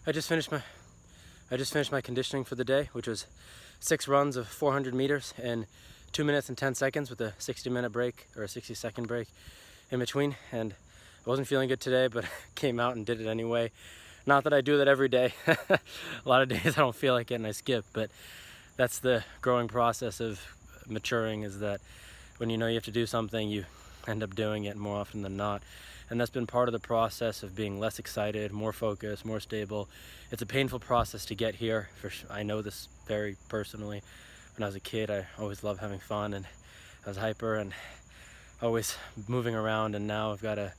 I just finished my conditioning for the day, which was 6 runs of 400 meters in 2 minutes and 10 seconds with a 60-minute break or a 60-second break in between. And I wasn't feeling good today, but came out and did it anyway. Not that I do that every day. A lot of days I don't feel like it and I skip, but that's the growing process of maturing, is that when you know you have to do something, you end up doing it more often than not. And that's been part of the process of being less excited, more focused, more stable. It's a painful process to get here. I know this very personally. When I was a kid, I always loved having fun, and I was hyper and always moving around, and now I've got to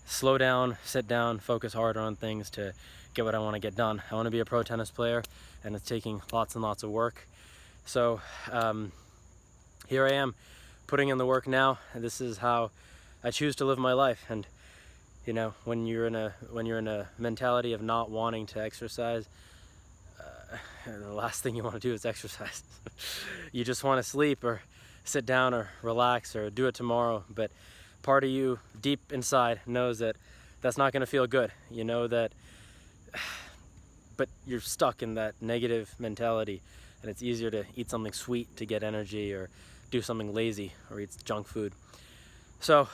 slow down, sit down, focus harder on things to get what I want to get done. I want to be a pro tennis player, and it's taking lots and lots of work. So here I am, putting in the work now, and this is how I choose to live my life. And you know, when you're in a mentality of not wanting to exercise, the last thing you want to do is exercise. You just want to sleep or sit down or relax or do it tomorrow. But part of you deep inside knows that that's not going to feel good. You know that, but you're stuck in that negative mentality, and it's easier to eat something sweet to get energy, or do something lazy, or eat junk food. So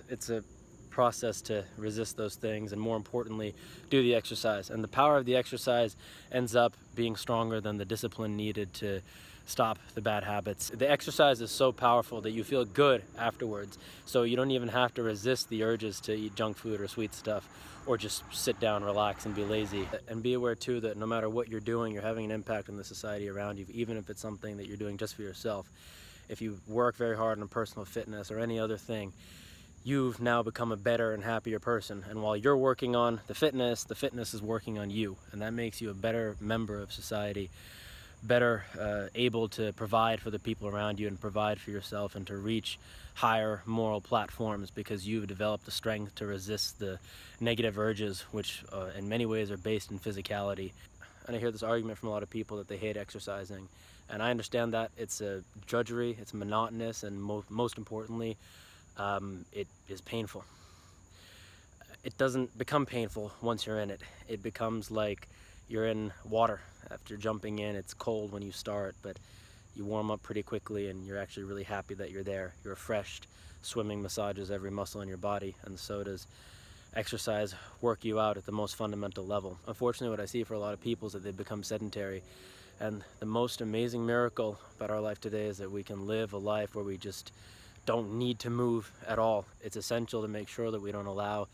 it's a process to resist those things, and more importantly, do the exercise. And the power of the exercise ends up being stronger than the discipline needed to stop the bad habits. The exercise is so powerful that you feel good afterwards, so you don't even have to resist the urges to eat junk food or sweet stuff, or just sit down, relax, and be lazy. And be aware too that no matter what you're doing, you're having an impact on the society around you, even if it's something that you're doing just for yourself. If you work very hard on personal fitness or any other thing, you've now become a better and happier person. And while you're working on the fitness is working on you. And that makes you a better member of society, better able to provide for the people around you and provide for yourself, and to reach higher moral platforms, because you've developed the strength to resist the negative urges, which in many ways are based in physicality. And I hear this argument from a lot of people that they hate exercising. And I understand that it's a drudgery, it's monotonous, and most importantly, it is painful. It doesn't become painful once you're in it. It becomes like you're in water. After jumping in, it's cold when you start, but you warm up pretty quickly, and you're actually really happy that you're there. You're refreshed. Swimming massages every muscle in your body, and so does exercise work you out at the most fundamental level. Unfortunately, what I see for a lot of people is that they become sedentary. And the most amazing miracle about our life today is that we can live a life where we just don't need to move at all. It's essential to make sure that we don't allow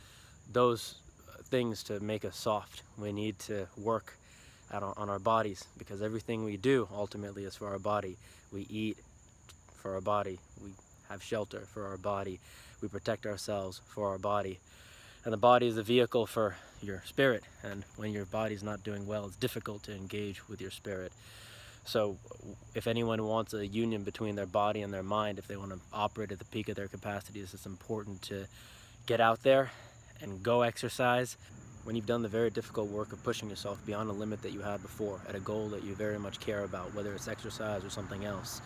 those things to make us soft. We need to work on our bodies, because everything we do ultimately is for our body. We eat for our body. We have shelter for our body. We protect ourselves for our body. And the body is the vehicle for your spirit. And when your body's not doing well, it's difficult to engage with your spirit. So if anyone wants a union between their body and their mind, if they want to operate at the peak of their capacities, it's important to get out there and go exercise. When you've done the very difficult work of pushing yourself beyond a limit that you had before, at a goal that you very much care about, whether it's exercise or something else,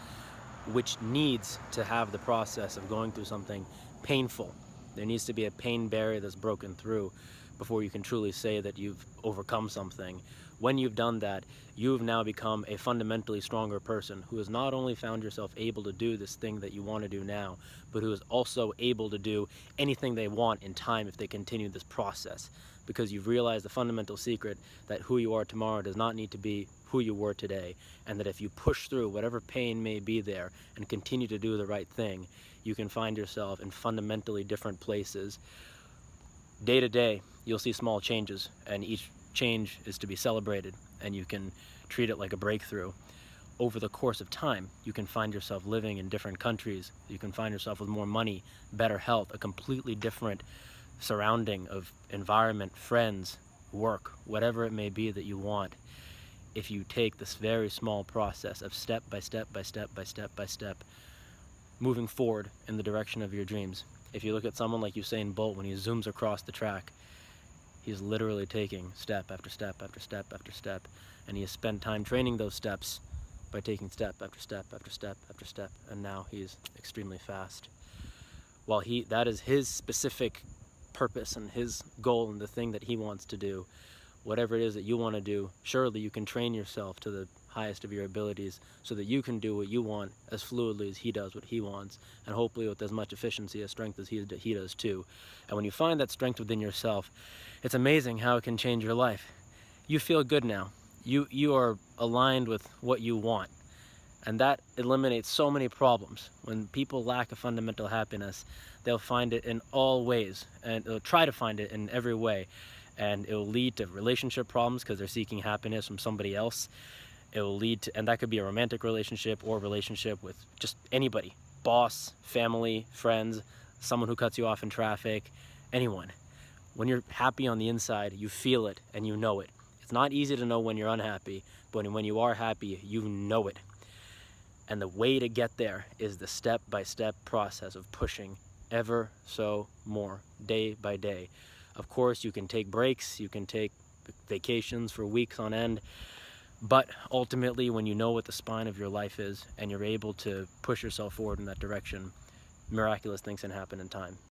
which needs to have the process of going through something painful. There needs to be a pain barrier that's broken through before you can truly say that you've overcome something. When you've done that, you've now become a fundamentally stronger person who has not only found yourself able to do this thing that you want to do now, but who is also able to do anything they want in time if they continue this process. Because you've realized the fundamental secret that who you are tomorrow does not need to be who you were today, and that if you push through whatever pain may be there and continue to do the right thing, you can find yourself in fundamentally different places. Day to day, you'll see small changes, and each change is to be celebrated, and you can treat it like a breakthrough. Over the course of time, you can find yourself living in different countries. You can find yourself with more money, better health, a completely different surrounding of environment, friends, work, whatever it may be that you want. If you take this very small process of step by step by step by step by step, moving forward in the direction of your dreams. If you look at someone like Usain Bolt, when he zooms across the track, he's literally taking step after step after step after step, and he has spent time training those steps by taking step after step after step after step, and now he's extremely fast. While that is his specific purpose and his goal and the thing that he wants to do, whatever it is that you want to do, surely you can train yourself to the highest of your abilities so that you can do what you want as fluidly as he does what he wants, and hopefully with as much efficiency as strength as he does too. And when you find that strength within yourself, it's amazing how it can change your life. You feel good now. You are aligned with what you want, and that eliminates so many problems. When people lack a fundamental happiness, they'll find it in all ways, and they'll try to find it in every way, and it will lead to relationship problems because they're seeking happiness from somebody else. It will lead to, and that could be a romantic relationship or a relationship with just anybody, boss, family, friends, someone who cuts you off in traffic, anyone. When you're happy on the inside, you feel it and you know it. It's not easy to know when you're unhappy, but when you are happy, you know it. And the way to get there is the step-by-step process of pushing ever so more, day by day. Of course, you can take breaks, you can take vacations for weeks on end, but ultimately, when you know what the spine of your life is and you're able to push yourself forward in that direction, miraculous things can happen in time.